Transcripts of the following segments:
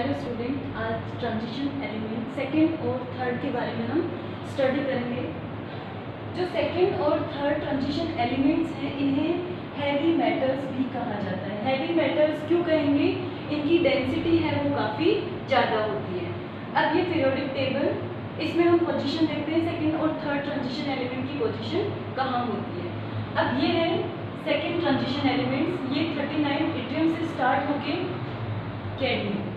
Hello student, आज transition element second और third के बारे में हम स्टडी करेंगे। जो सेकंड और थर्ड ट्रांजिशन एलिमेंट्स हैं इन्हें हैवी मेटल्स भी कहा जाता है। हैवी मेटल्स क्यों कहेंगे? इनकी डेंसिटी है वो काफ़ी ज़्यादा होती है। अब ये पीरियोडिक टेबल, इसमें हम पोजीशन देखते हैं सेकंड और थर्ड ट्रांजिशन एलिमेंट की पोजीशन कहाँ होती है। अब ये है सेकंड ट्रांजिशन एलिमेंट्स, ये 39 एट्रियम से स्टार्ट होके कैडमियम।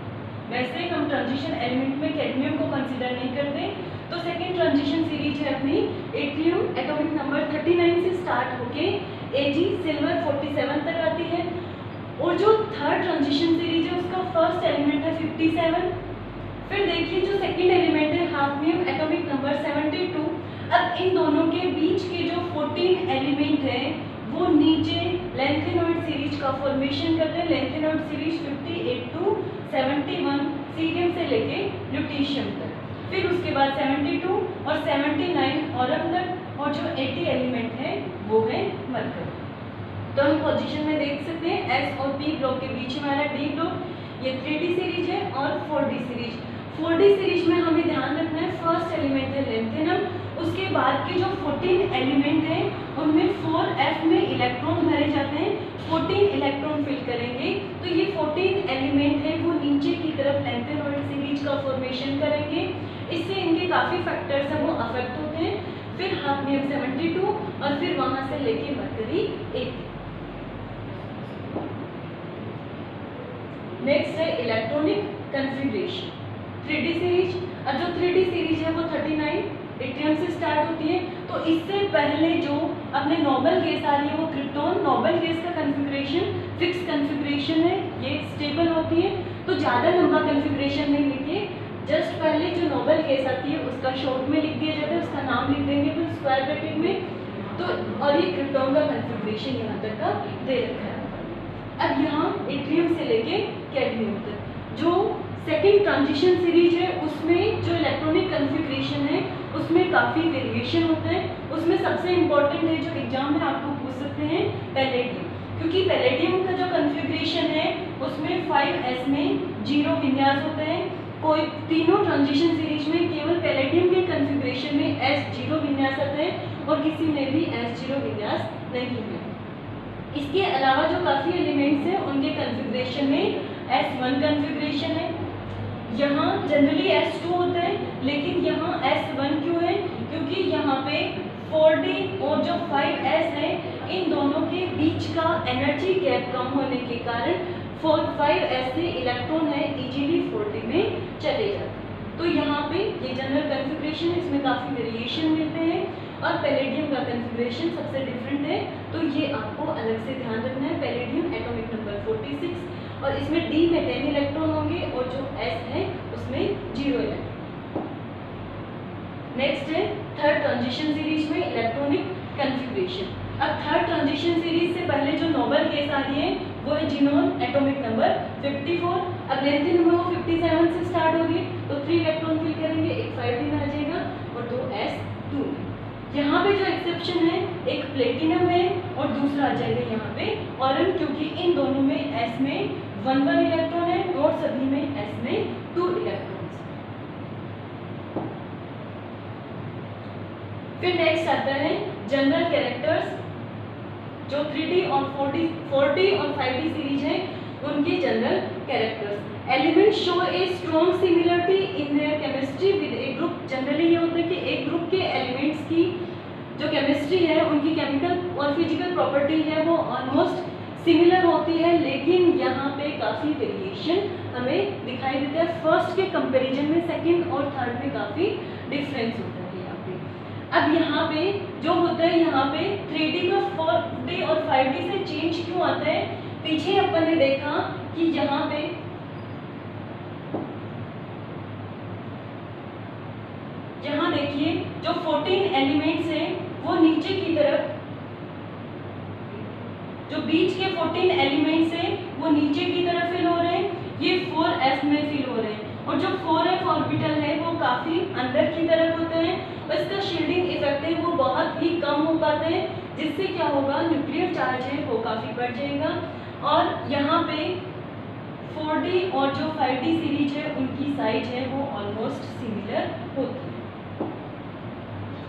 वैसे हम ट्रांजिशन एलिमेंट में कैडमियम को कंसीडर नहीं करते, तो सेकंड ट्रांजिशन सीरीज है अपनी एट्रियम एटॉमिक नंबर 39 से स्टार्ट होके Ag सिल्वर 47 तक आती है। और जो थर्ड ट्रांजिशन सीरीज है उसका फर्स्ट एलिमेंट है 57। फिर देखिए जो सेकंड एलिमेंट है हाफनियम एटॉमिक नंबर 72। अब इन दोनों के बीच के जो 14 एलिमेंट है वो नीचे लेंथेनॉइड सीरीज का फॉर्मेशन करते हैं। लेंथेनॉइड सीरीज 58 to 71 सीरियम से लेके ल्यूटीशियम तक, फिर उसके बाद 72 और 79 ऑरम तक, और जो 80 एलिमेंट है वो है मरकरी। तो हम पोजीशन में देख सकते हैं एस और पी ब्लॉक के बीच में वाला डी ब्लॉक ये 3D सीरीज है और 4D सीरीज। 4D सीरीज में हमें ध्यान रखना है फर्स्ट एलिमेंट है लेंथेनम, उसके बाद के जो 14 एलिमेंट हैं उनमें 4f में इलेक्ट्रॉन भरे जाते हैं, 14 इलेक्ट्रॉन फिल करेंगे। तो ये 14 एलिमेंट है वो नीचे की तरफ लेंथेनॉइड सीरीज का फॉर्मेशन करेंगे। इससे इनके काफ़ी फैक्टर्स हैं वो अफेक्ट होते हैं। फिर हाफनियम 72 और फिर वहाँ से लेके मरकरी 80। नेक्स्ट है इलेक्ट्रॉनिक कन्फिग्रेशन 3D सीरीज। और जो 3D सीरीज है वो 39 एट्रियम से स्टार्ट होती है। तो इससे पहले जो अपने नोबल गैस आ रही है वो क्रिप्टॉन, नोबल गैस का कन्फिग्रेशन फिक्स कन्फिग्रेशन है, ये स्टेबल होती है। तो ज़्यादा लंबा कन्फिग्रेशन नहीं लिखिए, जस्ट पहले जो नोबल गैस आती है उसका शॉर्ट में लिख दिया जाता है, उसका नाम लिख देंगे फिर स्क्वायर ब्रैकेट में। तो और ये क्रिप्टॉन का कन्फिग्रेशन यहाँ तक का दे रखा है। अब यहाँ एट्रियम से लेके कैडमियम तक जो सेकेंड ट्रांजिशन सीरीज है उसमें जो इलेक्ट्रॉनिक कन्फिग्रेशन है उसमें काफ़ी वेरिएशन होता है। उसमें सबसे इम्पोर्टेंट है जो एग्जाम में आपको पूछ सकते हैं पैलेडियम, क्योंकि पैलेडियम का जो कन्फिग्रेशन है उसमें 5s में 0 विन्यास होता है। कोई तीनों ट्रांजिशन सीरीज में केवल पैलेडियम के कन्फिग्रेशन में s0 विन्यास आता है और किसी में भी s0 विन्यास नहीं है। इसके अलावा जो काफ़ी एलिमेंट्स हैं उनके कन्फिग्रेशन में s1 कन्फिग्रेशन है, यहाँ जनरली s2 होता है, लेकिन यहाँ s1 क्यों है? क्योंकि यहाँ पे 4D और जो 5s है इन दोनों के बीच का एनर्जी गैप कम होने के कारण 5s से इलेक्ट्रॉन है इजीली 4D में चले जाते हैं। तो यहाँ पे ये जनरल कन्फिग्रेशन है, इसमें काफ़ी वेरिएशन मिलते हैं और पैलेडियम का कन्फिग्रेशन सबसे डिफरेंट है। तो ये आपको अलग से ध्यान रखना है। पैलेडियम एटॉमिक नंबर 46 और इसमें D में 10 इलेक्ट्रॉन होंगे और जो S है उसमें 0 इलेक्ट्रॉन। नेक्स्ट है थर्ड ट्रांजिशन सीरीज में इलेक्ट्रॉनिक कन्फिग्रेशन। अब थर्ड ट्रांजिशन सीरीज से पहले जो नोबल गैस आ रही है वो है जिनोन एटॉमिक नंबर 54। अब लेंथेनम में वो 57 से स्टार्ट होगी, तो 3 इलेक्ट्रॉन फिल करेंगे, एक 5D में आ जाएगा और 2 s2 में। यहाँ पे जो एक्सेप्शन है एक प्लेटिनम है और दूसरा आ जाएगा यहाँ पे ऑरन, क्योंकि इन दोनों में s में 1 इलेक्ट्रॉन है और सभी में s में 2 इलेक्ट्रॉन। फिर नेक्स्ट आता है जनरल कैरेक्टर्स। जो 3D और 4D और 5D सीरीज है उनके general characters. Element show a strong similarity in their chemistry with A group. Generally ये होता है कि एक ग्रुप के एलिमेंट्स की जो केमिस्ट्री है उनकी केमिकल और फिजिकल प्रॉपर्टी है वो ऑलमोस्ट सिमिलर होती है, लेकिन यहाँ पे काफ़ी वेरिएशन हमें दिखाई देता है। फर्स्ट के कंपैरिजन में सेकंड और थर्ड में काफ़ी डिफरेंस होता है यहाँ पे। अब यहाँ पे जो होता है यहाँ पे 3D का 4D और 5D से चेंज क्यों आता है? पीछे अपन ने देखा कि यहाँ पे यहाँ देखिए जो 14 एलिमेंट्स हैं वो नीचे की तरफ, जो बीच के 14 एलिमेंट्स हैं वो नीचे की तरफ फिल हो रहे हैं, ये 4f में फिल हो रहे हैं। और जो 4f ऑर्बिटल है वो काफ़ी अंदर की तरफ होते हैं और इसका शील्डिंग इफेक्ट है वो बहुत ही कम हो पाते हैं, जिससे क्या होगा न्यूक्लियर चार्ज है वो काफ़ी बढ़ जाएगा। और यहाँ पे 4D और जो 5D सीरीज है उनकी साइज है वो ऑलमोस्ट सिमिलर होती है।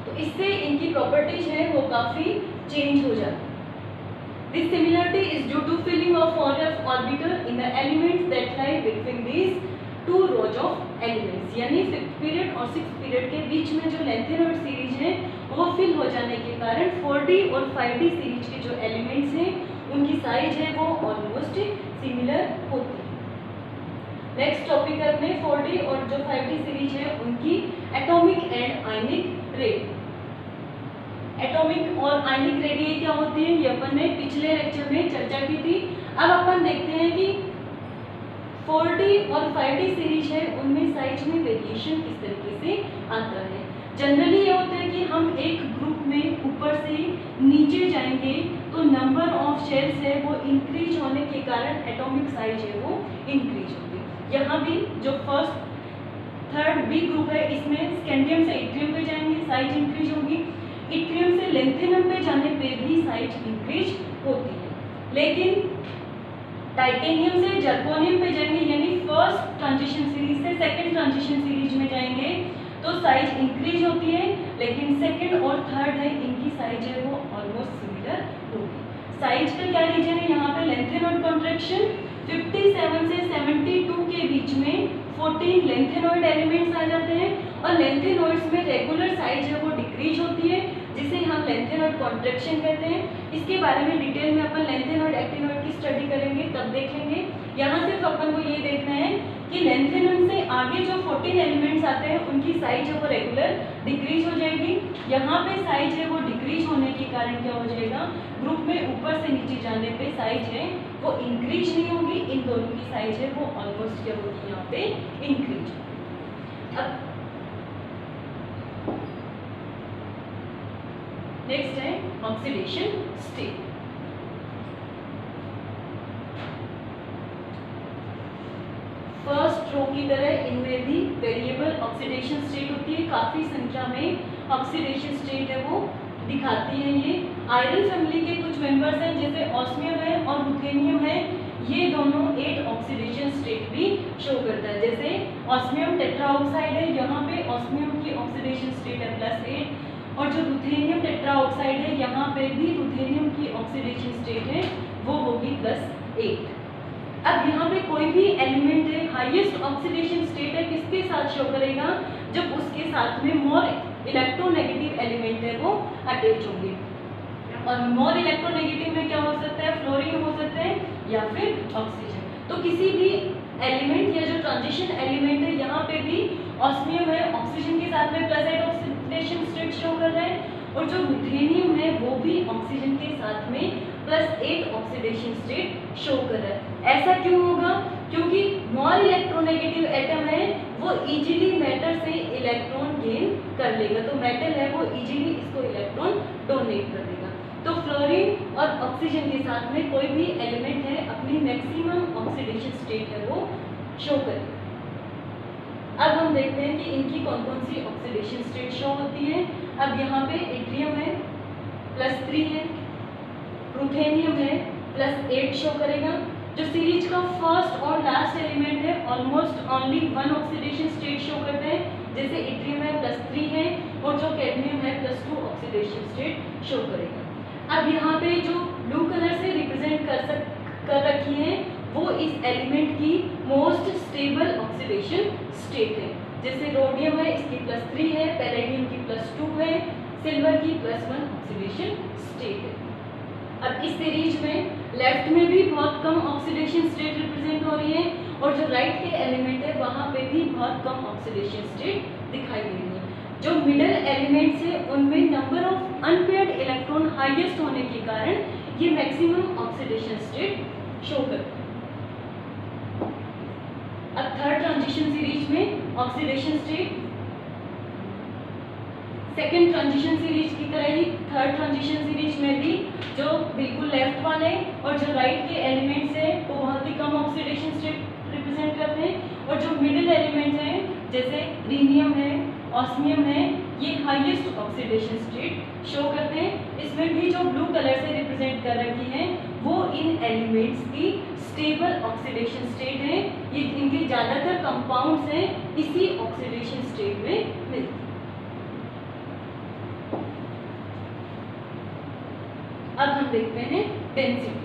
तो इससे इनकी प्रॉपर्टीज है वो काफ़ी चेंज हो जाती है। This similarity is due to filling of 4s orbital in the elements that lie between these two rows of elements, यानी 5th पीरियड और 6th पीरियड के बीच में जो लेंथेनॉइड सीरीज है वो फिल हो जाने के कारण 4D और 5D सीरीज के जो एलिमेंट्स हैं उनकी साइज है वो ऑलमोस्ट सिमिलर होती है। नेक्स्ट टॉपिक है अपने 4D और जो 5D सीरीज है उनकी atomic and ionic radius. Atomic और आयनिक रेडियस क्या होती है ये अपन ने पिछले लेक्चर में चर्चा की थी। अब अपन देखते हैं कि 4D और 5D सीरीज है उनमें साइज में वेरिएशन किस तरीके से आता है। जनरली ये होता है कि हम एक ग्रुप में ऊपर से नीचे जाएंगे तो नंबर ऑफ शेल्स है वो इंक्रीज होने के कारण एटॉमिक साइज है वो इंक्रीज होगी। यहाँ भी जो फर्स्ट थर्ड बी ग्रुप है इसमें स्कैंडियम से इट्रियम पे जाएंगे साइज इंक्रीज होगी, इट्रियम से लेंथेनम पे जाने पे भी साइज इंक्रीज होती है। लेकिन टाइटेनियम से जर्कोनियम पे जाएंगे यानी फर्स्ट ट्रांजिशन सीरीज से सेकंड ट्रांजिशन सीरीज में जाएंगे तो साइज इंक्रीज होती है, लेकिन सेकंड और थर्ड है इनकी साइज है वो ऑलमोस्ट सिमिलर होगी। साइज का क्या रीजन है यहाँ पे लेंथेनॉइड कॉन्ट्रैक्शन 57 से 72 के बीच में 14 लेंथेनॉइड एलिमेंट्स आ जाते हैं और लेंथेनॉइड्स में रेगुलर साइज है वो डिक्रीज होती है जिसे हम लेंथेनॉइड कॉन्ट्रैक्शन कहते हैं। इसके बारे में डिटेल में अपन लेंथेनॉइड एक्टिनॉइड की स्टडी करेंगे तब देख लेंगे। यहाँ सिर्फ अपन को ये देखना है कि लेंथेनम से आगे जो 14 एलिमेंट्स आते हैं उनकी साइज है वो रेगुलर डिक्रीज हो जाएगी। यहाँ पे साइज है वो डिक्रीज होने के कारण क्या हो जाएगा ग्रुप में ऊपर से नीचे जाने पे साइज है वो इंक्रीज नहीं होगी, इन दोनों की साइज है वो ऑलमोस्ट क्या होगी यहाँ पे इंक्रीज। अब नेक्स्ट है ऑक्सीडेशन स्टेट। फर्स्ट रो की तरह इनमें भी वेरिएबल ऑक्सीडेशन स्टेट होती है, काफी संख्या में ऑक्सीडेशन स्टेट है वो दिखाती है। ये आयरन फैमिली के कुछ मेंबर्स हैं जैसे ऑस्मियम है और रुथेनियम है, ये दोनों 8 ऑक्सीडेशन स्टेट भी शो करता है। जैसे ऑस्मियम टेट्राऑक्साइड है, यहाँ पे ऑस्मियम की ऑक्सीडेशन स्टेट है +8 और जो रुथेनियम टेट्राऑक्साइड है यहाँ पे भी रुथेनियम की ऑक्सीडेशन स्टेट है वो होगी +8। अब यहाँ पे कोई भी एलिमेंट है हाईएस्ट ऑक्सीडेशन स्टेट है किसके साथ शो करेगा जब उसके साथ में मोर इलेक्ट्रोनेगेटिव एलिमेंट है वो अटैच होंगे। और मोर इलेक्ट्रोनेगेटिव में क्या हो सकता है फ्लोरीन हो सकता है या फिर ऑक्सीजन। तो किसी भी एलिमेंट या जो ट्रांजिशन एलिमेंट है यहाँ पे भी ऑस्मियम है ऑक्सीजन के साथ में +8 ऑक्सीडेशन स्टेट शो कर रहा है और जो रुथेनियम है वो भी ऑक्सीजन के साथ में +8 ऑक्सीडेशन स्टेट शो कर रहा है। ऐसा क्यों होगा क्योंकि मोर इलेक्ट्रोनेगेटिव एटम है वो इजीली मैटर से इलेक्ट्रॉन गेन कर लेगा, तो मेटल है वो इजीली इसको इलेक्ट्रॉन डोनेट कर देगा। तो फ्लोरीन और ऑक्सीजन के साथ में कोई भी एलिमेंट है अपनी मैक्सिमम ऑक्सीडेशन स्टेट है वो शो करेगा। अब हम देखते हैं कि इनकी कौन कौन सी ऑक्सीडेशन स्टेट शो होती है। अब यहाँ पे इट्रियम है +3 है, रुथेनियम है +8 शो करेगा। जो सीरीज का फर्स्ट और लास्ट एलिमेंट है almost only 1 oxidation state show करते हैं, जैसे इट्रियम है +3 है और जो कैडमियम है +2 ऑक्सीडेशन स्टेट शो करेगा। अब यहाँ पे जो ब्लू कलर से रिप्रेजेंट कर रखी है वो इस एलिमेंट की मोस्ट स्टेबल ऑक्सीडेशन स्टेट है। जैसे रोडियम है इसकी +3 है, पैलेडियम की +2 है, सिल्वर की +1 ऑक्सीडेशन स्टेट है। अब इस सीरीज में लेफ्ट में भी बहुत कम ऑक्सीडेशन स्टेट रिप्रेजेंट हो रही है और जो राइट के एलिमेंट है वहाँ पे भी बहुत कम ऑक्सीडेशन स्टेट दिखाई दे रही है। जो मिडल एलिमेंट्स है उनमें number of unpaired electron highest होने के कारण ये मैक्सिमम ऑक्सीडेशन स्टेट शो करते हैं। अब थर्ड ट्रांजिशन सीरीज में oxidation state second transition series की तरह ही थर्ड ट्रांजिशन सीरीज में भी जो बिल्कुल लेफ्ट वाले और जो राइट के एलिमेंट्स हैं वो बहुत ही कम ऑक्सीडेशन स्टेट रिप्रेजेंट करते हैं और जो मिडिल एलिमेंट हैं जैसे रीनियम है ऑस्मियम है ये हाईएस्ट ऑक्सीडेशन स्टेट शो करते हैं। इसमें भी जो ब्लू कलर से रिप्रेजेंट कर रखी है वो इन एलिमेंट्स की स्टेबल ऑक्सीडेशन स्टेट है। ये इनके ज़्यादातर कंपाउंड्स हैं इसी ऑक्सीडेशन स्टेट में मिलते हैं। अब हम देखते हैं डेंसिटी।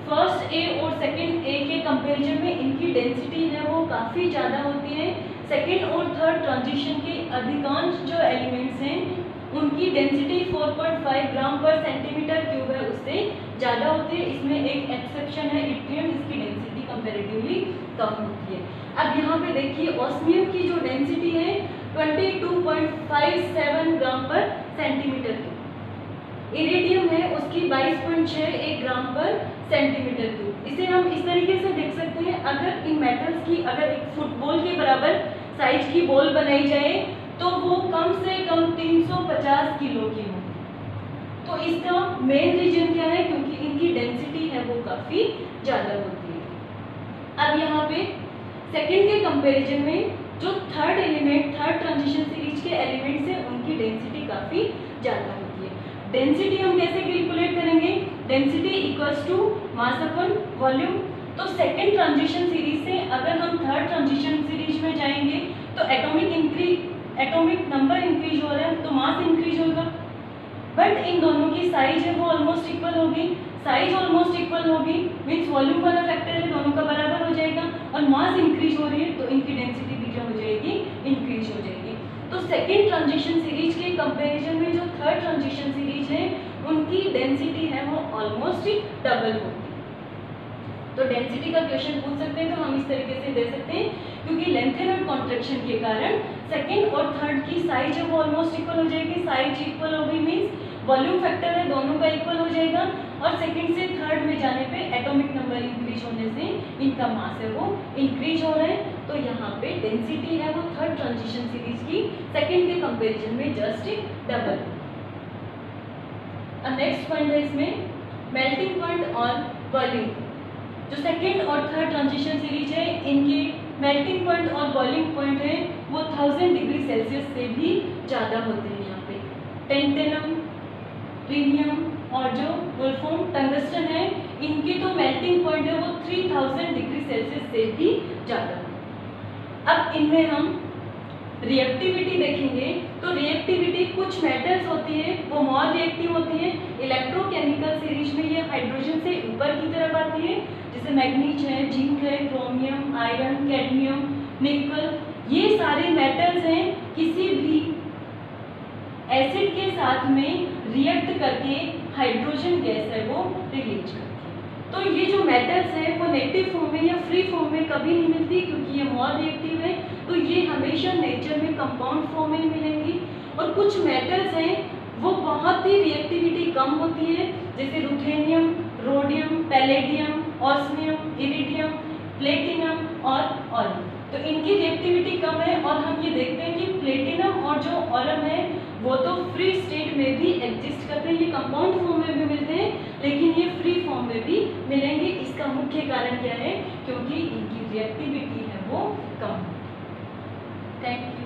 फर्स्ट ए और सेकंड ए के कंपैरिजन में इनकी डेंसिटी है वो काफ़ी ज़्यादा होती है। सेकंड और थर्ड ट्रांजिशन के अधिकांश जो एलिमेंट्स हैं उनकी डेंसिटी 4.5 ग्राम पर सेंटीमीटर क्यूब है, उससे ज़्यादा होती है। इसमें एक एक्सेप्शन है इट्रियम, इसकी डेंसिटी कंपैरेटिवली कम होती है। अब यहाँ पे देखिए ऑस्मियम की जो डेंसिटी है 22.57 ग्राम पर सेंटीमीटर क्यूब। इरिडियम है उसकी 22.61 ग्राम पर सेंटीमीटर क्यूब। इसे हम इस तरीके से देख सकते हैं, अगर इन मेटल्स की अगर एक फुटबॉल के बराबर साइज की बॉल बनाई जाए तो वो कम से कम 350 किलो की हो। तो इसका मेन रीजन क्या है, क्योंकि इनकी डेंसिटी है वो काफ़ी ज़्यादा होती है। अब यहाँ पे सेकंड के कंपैरिजन में जो third element, third transition series के एलिमेंट्स हैं उनकी डेंसिटी काफ़ी ज़्यादा होती है। डेंसिटी हम कैसे कैलकुलेट करेंगे, density equals to mass upon volume. तो सेकंड ट्रांजिशन सीरीज से अगर हम थर्ड ट्रांजिशन सीरीज में जाएंगे तो एटॉमिक नंबर इंक्रीज हो रहा है तो मास इंक्रीज होगा, बट इन दोनों की साइज है वो ऑलमोस्ट इक्वल होगी। साइज ऑलमोस्ट इक्वल होगी मीन्स वॉल्यूम वाला फैक्टर है दोनों का बराबर हो जाएगा, और मास इंक्रीज हो रही है तो इनकी डेंसिटी भी क्या हो जाएगी, इंक्रीज हो जाएगी। तो सेकेंड ट्रांजिशन सीरीज के कंपैरिजन में जो थर्ड ट्रांजिशन सीरीज है उनकी डेंसिटी है वो ऑलमोस्ट डबल होगी। तो डेंसिटी का क्वेश्चन पूछ सकते हैं तो हम इस तरीके से दे सकते हैं, क्योंकि लेंथन और कॉन्ट्रैक्शन के कारण सेकंड और थर्ड की साइज है वो ऑलमोस्ट इक्वल हो जाएगी। साइज इक्वल हो गई मीन्स वॉल्यूम फैक्टर है दोनों का इक्वल हो जाएगा, और सेकंड से थर्ड में जाने पे एटॉमिक नंबर इंक्रीज होने से इनका मास है वो इंक्रीज हो रहा है। तो यहाँ पे डेंसिटी है वो थर्ड ट्रांजिशन सीरीज की सेकंड के कंपैरिजन में जस्ट डबल। नेक्स्ट पॉइंट है इसमें मेल्टिंग पॉइंट और बॉइलिंग। जो सेकेंड और थर्ड ट्रांजिशन सीरीज है इनकी मेल्टिंग पॉइंट और बॉइलिंग पॉइंट है वो 1000 डिग्री सेल्सियस से भी ज़्यादा होते हैं। यहाँ पे टेंटेनम, प्रीमियम और जो वुल्फोम टंगस्टन है इनकी तो मेल्टिंग पॉइंट है वो 3000 डिग्री सेल्सियस से भी ज़्यादा। अब इनमें हम रिएक्टिविटी देखेंगे तो रिएक्टिविटी कुछ मेटल्स होती है वो मोर रिएक्टिव होती है। इलेक्ट्रोकेमिकल सीरीज में ये हाइड्रोजन से ऊपर की तरफ आती है, जैसे मैग्नीज है, जिंक है, क्रोमियम, आयरन, कैडमियम, निकल, ये सारे मेटल्स हैं किसी भी एसिड के साथ में रिएक्ट करके हाइड्रोजन गैस है वो रिलीज करती है। तो ये जो मेटल्स हैं वो नेगेटिव फॉर्म में या फ्री फॉर्म में कभी नहीं मिलती, क्योंकि ये मोर रिएक्टिव है तो ये हमेशा नेचर में कंपाउंड फॉर्म में मिलेंगी। और कुछ मेटल्स हैं वो बहुत ही रिएक्टिविटी कम होती है, जैसे ruthenium, rhodium, palladium, osmium, iridium, platinum और ऑलिव। तो इनकी रिएक्टिविटी कम है, और हम ये देखते हैं कि प्लेटिनम और जो ऑलम है वो तो फ्री स्टेट में भी एग्जिस्ट करते हैं, ये कंपाउंड फॉर्म में भी मिलते हैं लेकिन ये फ्री फॉर्म में भी मिलेंगे। इसका मुख्य कारण क्या है, क्योंकि इनकी रिएक्टिविटी है वो कम। Thank you.